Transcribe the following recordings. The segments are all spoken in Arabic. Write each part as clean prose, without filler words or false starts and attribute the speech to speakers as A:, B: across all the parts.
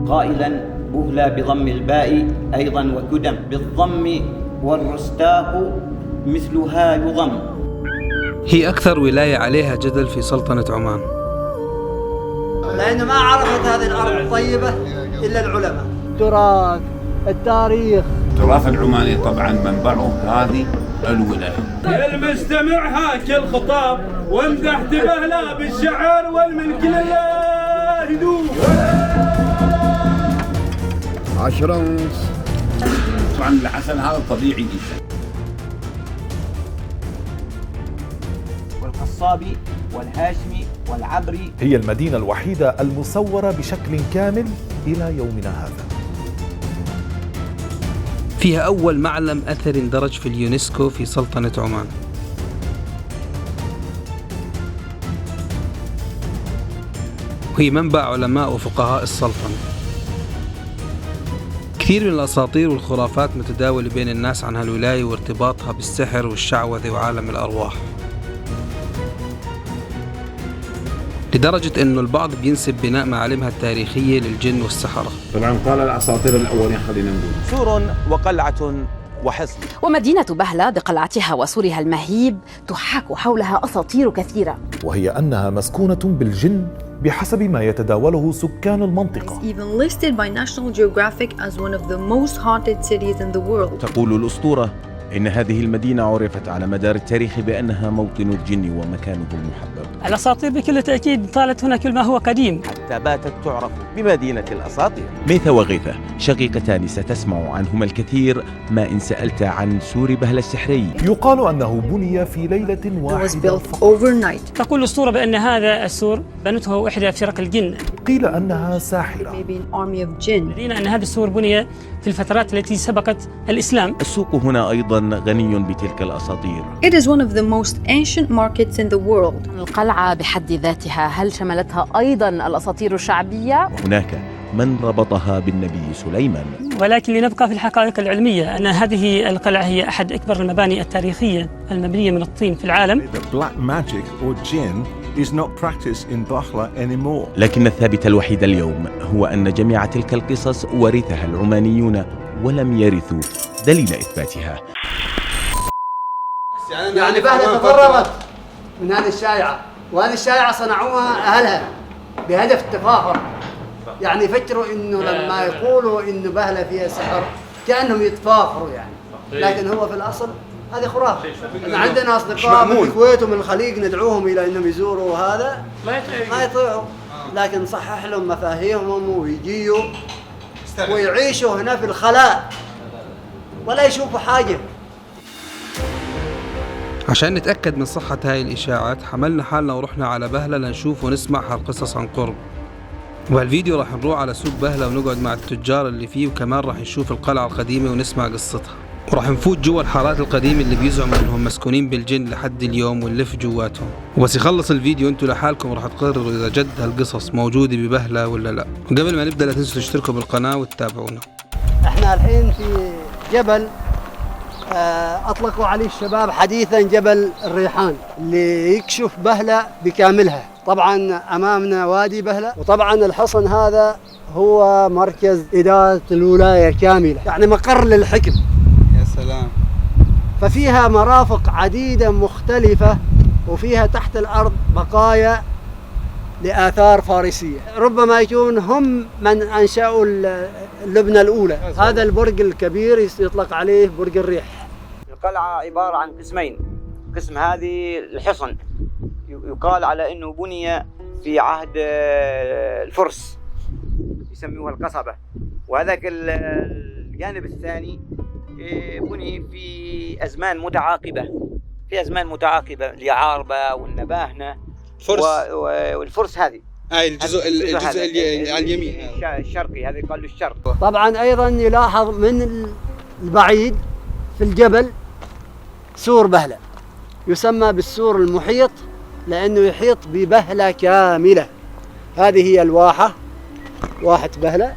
A: قائلا بهلى بضم الباء أيضا وكدم بالضم والرستاق مثلها يضم.
B: هي أكثر ولاية عليها جدل في سلطنة عمان،
C: لأن ما عرفت هذه الأرض الطيبة إلا العلماء. التراث، التاريخ،
D: التراث العماني طبعا منبعه هذه الولاية.
E: المستمع هاك الخطاب وامدح تبهلا بالشعر والملك لله يدوم.
D: 10 ونص. طبعا الحسن هذا طبيعي جدا.
A: والقصابي والهاشمي والعبري.
F: هي المدينة الوحيدة المصورة بشكل كامل إلى يومنا هذا.
B: فيها أول معلم أثري اندرج في اليونسكو في سلطنة عمان. وهي منبع علماء وفقهاء السلطنة. كثير من الأساطير والخرافات متداولة بين الناس عن هالولاية وارتباطها بالسحر والشعوذة وعالم الأرواح، لدرجة أنه البعض بينسب بناء معالمها التاريخية للجن والسحرة.
D: طبعا قال الأساطير الأولين خلينا نقول
G: سور وقلعة وحصن.
H: ومدينة بهلة بقلعتها وسورها المهيب تحاك حولها أساطير كثيرة،
F: وهي أنها مسكونة بالجن بحسب ما يتداوله سكان المنطقة.
I: Even listed by National Geographic as one of the most haunted cities in the world.
G: تقول الأسطورة إن هذه المدينة عرفت على مدار التاريخ بأنها موطن الجن ومكانه المحبب.
J: الأساطير بكل تأكيد طالت هنا كل ما هو قديم،
G: حتى باتت تعرف بمدينة الأساطير. ميثا وغيثة شقيقتان ستسمع عنهما الكثير ما إن سألت عن سور بهلة السحري.
F: يقال أنه بني في ليلة واحدة.
J: تقول الأسطورة بأن هذا السور بنته إحدى فرق الجن.
F: قيل أنها ساحرة.
J: قيل أن هذا السور بني في الفترات التي سبقت الإسلام.
G: السوق هنا أيضا غني بتلك الأساطير.
I: It is one of the most ancient markets in the world.
H: القلعة بحد ذاتها هل شملتها أيضا الأساطير الشعبية؟
G: هناك من ربطها بالنبي سليمان.
J: ولكن لنبقى في الحقائق العلمية أن هذه القلعة هي أحد أكبر المباني التاريخية المبنية من الطين في العالم.
G: لكن الثابت الوحيد اليوم هو أن جميع تلك القصص ورثها العمانيون ولم يرثوا دليل إثباتها.
C: يعني بهلة تضررت من هذه الشائعة، وهذه الشائعة صنعوها أهلها بهدف التفاخر. يعني يفكروا إنه لما يقولوا إنه بهلة فيها سحر كأنهم يتفاخروا يعني، لكن هو في الأصل هذه خرافة. عندنا أصدقاء من الكويت ومن الخليج ندعوهم إلى إنهم يزوروا هذا ما يطيعوا، لكن صحح لهم مفاهيمهم ويجيوا ويعيشوا هنا في الخلاء ولا يشوفوا حاجة.
B: عشان نتأكد من صحة هاي الإشاعات حملنا حالنا ورحنا على بهلة لنشوف ونسمع هالقصص عن قرب. وبهالفيديو راح نروح على سوق بهلة ونقعد مع التجار اللي فيه، وكمان راح نشوف القلعة القديمة ونسمع قصتها، وراح نفوت جوا الحارات القديمة اللي بيزعموا انهم مسكونين بالجن لحد اليوم ونلف جواتهم. وبس يخلص الفيديو انتوا لحالكم راح تقرروا اذا جد هالقصص موجودة ببهلة ولا لا. وقبل ما نبدأ لا تنسوا تشتركوا بالقناة وتتابعونا.
C: احنا الحين في جبل اطلقوا عليه الشباب حديثا جبل الريحان اللي يكشف بهلة بكاملها. طبعا امامنا وادي بهلة، وطبعا الحصن هذا هو مركز إدارة الولاية كاملة، يعني مقر للحكم.
K: يا سلام.
C: ففيها مرافق عديدة مختلفة، وفيها تحت الأرض بقايا لآثار فارسية، ربما يكون هم من أنشأوا اللبنة الأولى. هذا البرج الكبير يطلق عليه برج الريح.
A: القلعة عبارة عن قسمين، قسم هذه الحصن يقال على أنه بني في عهد الفرس يسموها القصبة، وهذاك الجانب الثاني بني في أزمان متعاقبة اليعاربة والنباهنة والفرس. هذه
K: الجزء على اليمين
A: الشرقي، هذا يقال له الشرق.
C: طبعا أيضا يلاحظ من البعيد في الجبل سور بهلة، يسمى بالسور المحيط لأنه يحيط ببهلة كاملة. هذه هي الواحة، واحة بهلة.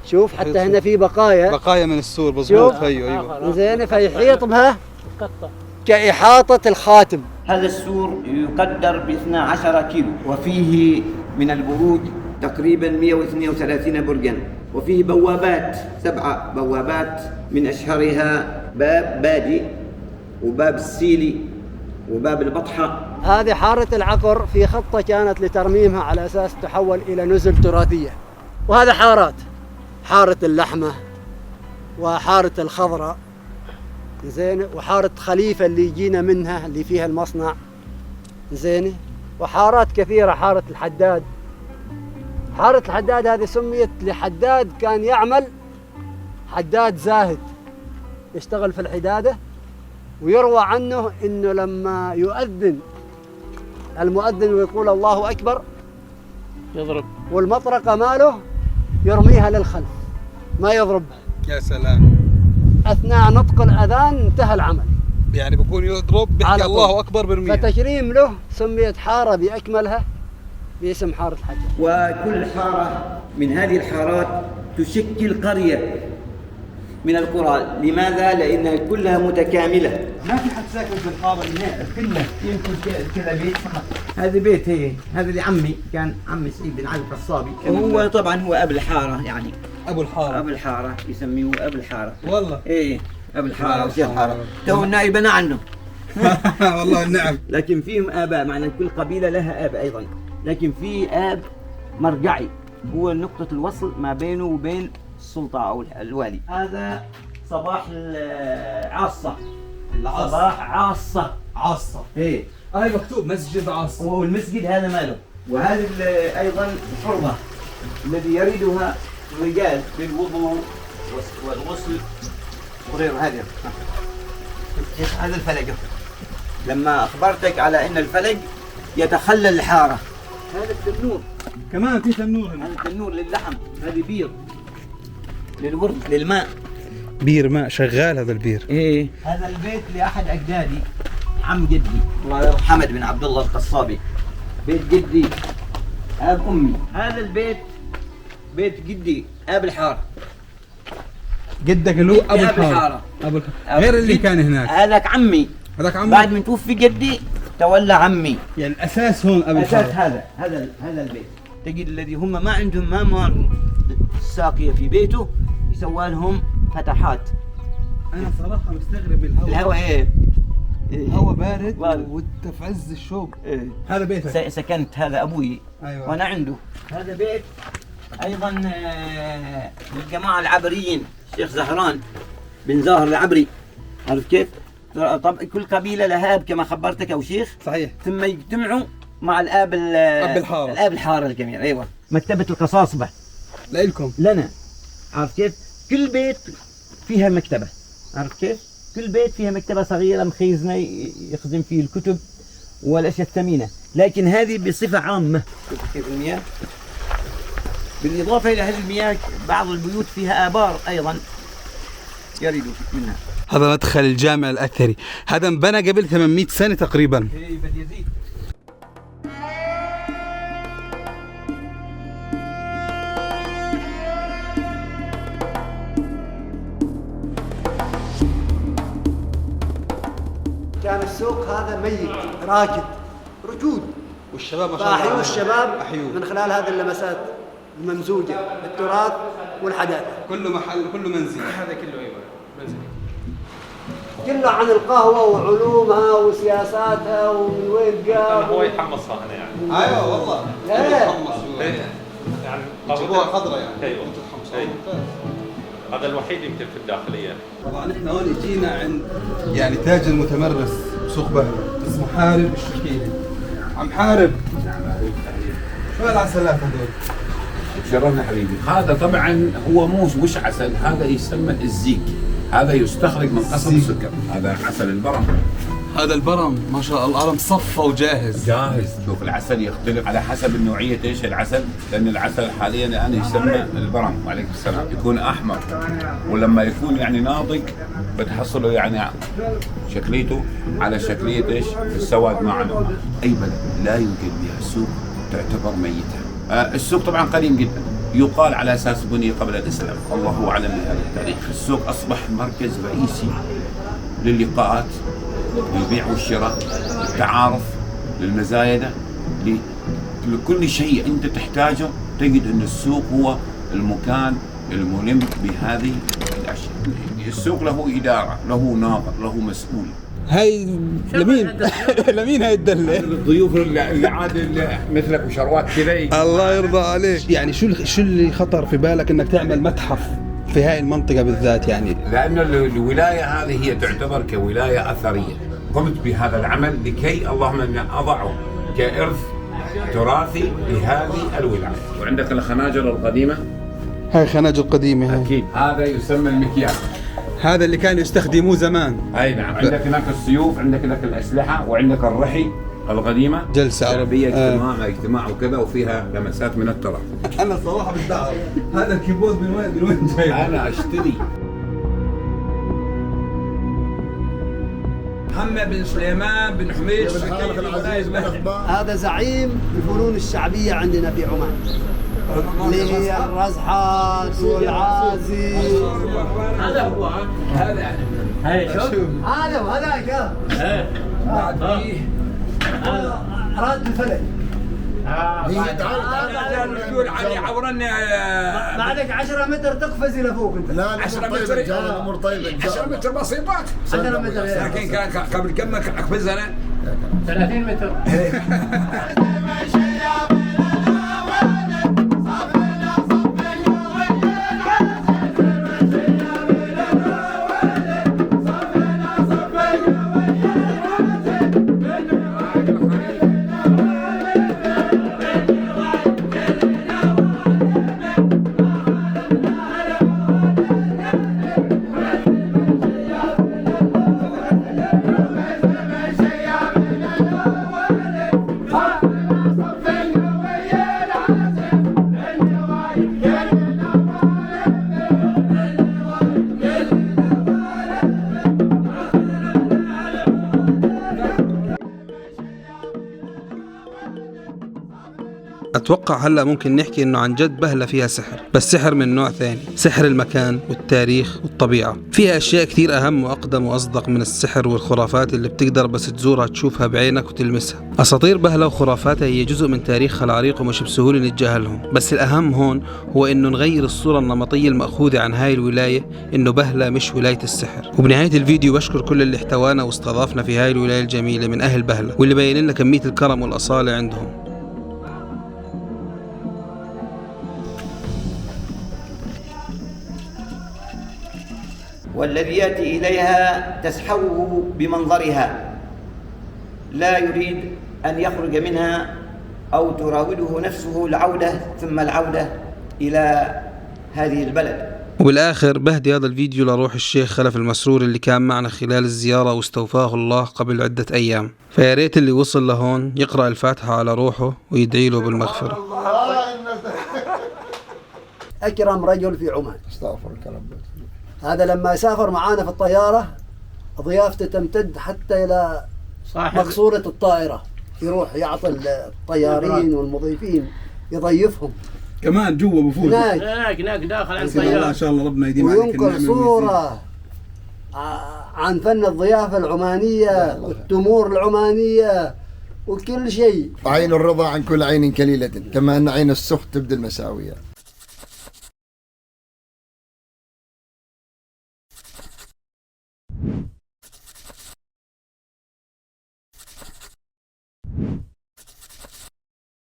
C: شوف حتى هنا في بقايا
K: من السور بزبوط.
C: ايوه زين، فيحيط بها كإحاطة الخاتم.
A: هذا السور يقدر ب 12 كيلو، وفيه من البروج تقريبا 132 برجا، وفيه بوابات 7 بوابات، من أشهرها باب باجي وباب السيلي وباب البطحة.
C: هذه حارة العقر في خطة كانت لترميمها على أساس تحول إلى نزل تراثية. وهذا حارة اللحمة وحارة الخضراء زين، وحارة خليفة اللي جينا منها اللي فيها المصنع زين، وحارات كثيرة. حارة الحداد هذه سميت لحداد كان يعمل حداد زاهد يشتغل في الحدادة، ويروى عنه انه لما يؤذن المؤذن ويقول الله اكبر يضرب، والمطرقة ماله يرميها للخلف ما يضربها.
K: يا سلام.
C: اثناء نطق الاذان انتهى العمل،
K: يعني بكون يضرب بيحكي الله اكبر برميها.
C: فتكريم له سميت حارة باكملها باسم حارة الحداد.
A: وكل حارة من هذه الحارات تشكل قرية من القرى. لماذا؟ لأنها كلها متكاملة. ما في حد ساكن في الحارة كلها، يمكن كذا بيت. هذا بيت هذا لعمي، كان عمي سعيد بن علي القصابي، وهو طبعا هو أبو الحارة، يعني
K: أبو الحارة
A: يسميه أبو الحارة.
K: والله
A: أبو الحارة وشيخ الحارة، تو نائبنا عنه.
K: والله النعم.
A: لكن فيهم آباء، معنى كل قبيلة لها آب أيضا، لكن في آب مرجعي هو نقطة الوصل ما بينه وبين السلطة أو الوالي. هذا صباح العاصة. صباح عاصة.
K: هاي مكتوب مسجد عاصة.
A: والمسجد هذا ماله. وهذا أيضا الحربة الذي يريدها الرجال للوضوء والغسل وغير هذا. هذا الفلق. لما أخبرتك على أن الفلق يتخلل الحارة. هذا التنور.
K: كمان في تنور هنا.
A: هذا التنور للحم. هذه بير للورد للماء.
B: بير ماء شغال هذا البير.
A: هذا البيت لأحد أجدادي، عم جدي الله يرحمه، حمد بن عبد الله القصابي. بيت جدي أب أمي. هذا البيت بيت جدي أب الحارة.
B: جدك اللي هو أبو الحارة. غير اللي كان هناك.
A: هذاك عمي. بعد من توفي جدي تولى عمي.
B: يعني الأساس هون أبو الحارة.
A: أساس هذا البيت. تجد الذي هم ما عندهم ما الساقية في بيته يسوى لهم فتحات.
B: أنا صراحة مستغرب من الهواء.
A: الهواء
B: الهواء بارد وانت في عز الشوق. هذا بيتك.
A: سكنت هذا أبوي.
B: أيوة.
A: وأنا عنده. هذا بيت أيضا للجماعة العبريين، الشيخ زهران بن زاهر العبري. عرفت كيف؟ طب كل قبيلة لها آب كما خبرتك أو شيخ.
B: صحيح.
A: ثم يجتمعوا مع الآب
B: الحارة.
A: الآب الحارة الجميع. أيوة. مكتبة القصاصبة
B: لإلكم.
A: لنا. عرفت كيف؟ كل بيت فيها مكتبة. عرفت كيف؟ كل بيت فيها مكتبة صغيرة مخيزنة يخزن فيه الكتب والأشياء الثمينة. لكن هذه بصفة عامة. شوف كيف المياه. بالإضافة إلى هذه المياه بعض البيوت فيها آبار أيضا يردوا منها.
B: هذا مدخل الجامع الأثري. هذا انبنى قبل 800 سنة تقريبا.
A: بن يزيد.
C: كان السوق هذا ميت راكد ركود،
B: والشباب ما شاء الله
C: فأحيوا الشباب
B: أحيوه
C: من خلال هذه اللمسات الممزوجة بالتراث والحداثة.
B: كله محل كله منزل.
E: هذا كله ايوه منزل.
C: كله عن القهوة وعلومها وسياساتها ومن وين جاء.
E: هو يتحمصها هنا يعني.
K: ايوه والله.
E: يعني
K: جابوها خضراء يعني.
E: ايوه. هذا الوحيد يمكن في الداخلية.
B: طبعا احنا هون جينا عند يعني تاج المتمرس بسوق بهلة اسمه حارب الشكيلي. عم حارب شو العسلات هذول؟
D: شرفنا حبيبي. هذا طبعا هو مش عسل، هذا يسمى الزيك. هذا يستخرج من قصب السكر. هذا عسل البرم.
B: هذا البرم ما شاء الله مصفى وجاهز.
D: شوف العسل يختلف على حسب النوعية ايش العسل، لأن العسل حاليا الآن يسمى البرم عليكم السلام، يكون أحمر، ولما يكون يعني ناضج بتحصله يعني شكليته على شكلية ايش؟ السواد معنا. أي بلد لا يوجد بها السوق تعتبر ميتة. السوق طبعا قديم جدا، يقال على أساس بني قبل الإسلام، الله أعلم بهذا التاريخ. السوق أصبح مركز رئيسي للقاءات، للبيع والشراء، للتعارف، للمزايدة، لكل شيء أنت تحتاجه. تجد أن السوق هو المكان الملم بهذه الاشياء. السوق له اداره، له ناظر، له مسؤول.
K: هاي لمين؟ لمين هاي الدلة؟
D: الضيوف اللي عاد مثلك وشروات كذا.
K: الله يرضى عليك. يعني شو اللي خطر في بالك انك تعمل متحف في هاي المنطقة بالذات يعني؟
D: لأن الولاية هذه هي تعتبر كولاية أثرية. قمت بهذا العمل لكي اللهم أن أضعه كإرث تراثي لهذه الولاية. وعندك الخناجر القديمة.
K: هاي خناجر قديمة هاي.
D: أكيد. هذا يسمى المكيال.
K: هذا اللي كانوا يستخدموه زمان.
D: أي نعم. عندك هناك السيوف، عندك هناك الأسلحة، وعندك الرحي القديمة.
K: جلسة
D: عربية اجتماع وكذا، وفيها لمسات من التراث.
K: أنا صراحة بدي أعرف هذا الكيبورد من وين جاي؟
D: أنا أشتري.
L: محمد بن سليمان بن حميد
C: هذا زعيم الفنون الشعبية عندنا في عمان، اللي هي الرزحات والعازي.
L: هذا هو. هذا هاي شوف.
C: هذا وهذاك. راد الفلك.
L: هي تعال نقول علي عورنا.
C: بعدك 10 متر تقفز الى فوق انت.
L: لا 10 متر الامور طيبه. 10 متر بسيطات.
C: 10 متر
L: لكن كان قبل كم اقفز انا
C: 30 متر.
B: أتوقع هلأ ممكن نحكي إنه عن جد بهلة فيها سحر، بس سحر من نوع ثاني، سحر المكان والتاريخ والطبيعة. فيها أشياء كثير أهم وأقدم وأصدق من السحر والخرافات اللي بتقدر بس تزورها تشوفها بعينك وتلمسها. أساطير بهلة وخرافاتها هي جزء من تاريخها العريق ومش بسهولة نتجاهلهم، بس الأهم هون هو إنه نغير الصورة النمطية المأخوذة عن هاي الولاية، إنه بهلة مش ولاية السحر. وبنهاية الفيديو بشكر كل اللي احتوانا واستضافنا في هاي الولاية الجميلة من أهل بهلة، واللي بين لنا كمية الكرم والأصالة عندهم.
A: والذي يأتي إليها تسحره بمنظرها، لا يريد أن يخرج منها أو تراوده نفسه العودة ثم العودة إلى هذه البلد.
B: وبالآخر بهدي هذا الفيديو لروح الشيخ خلف المسرور اللي كان معنا خلال الزيارة واستوفاه الله قبل عدة أيام، فياريت اللي وصل لهون يقرأ الفاتحة على روحه ويدعي له بالمغفرة.
C: أكرم رجل في عمان.
M: استغفر الله.
C: هذا لما يسافر معانا في الطيارة ضيافته تمتد حتى إلى مقصورة الطائرة، يروح يعطي الطيارين والمضيفين يضيفهم.
K: كمان جوا بفوز.
C: هناك
K: داخل على الطيارة. ما شاء الله ربنا يديم عليك.
C: وينقل صورة عن فن الضيافة العمانية والتمور العمانية وكل شيء.
M: عين الرضا عن كل عين كليلة، كما أن عين السخط تبدي المساوية.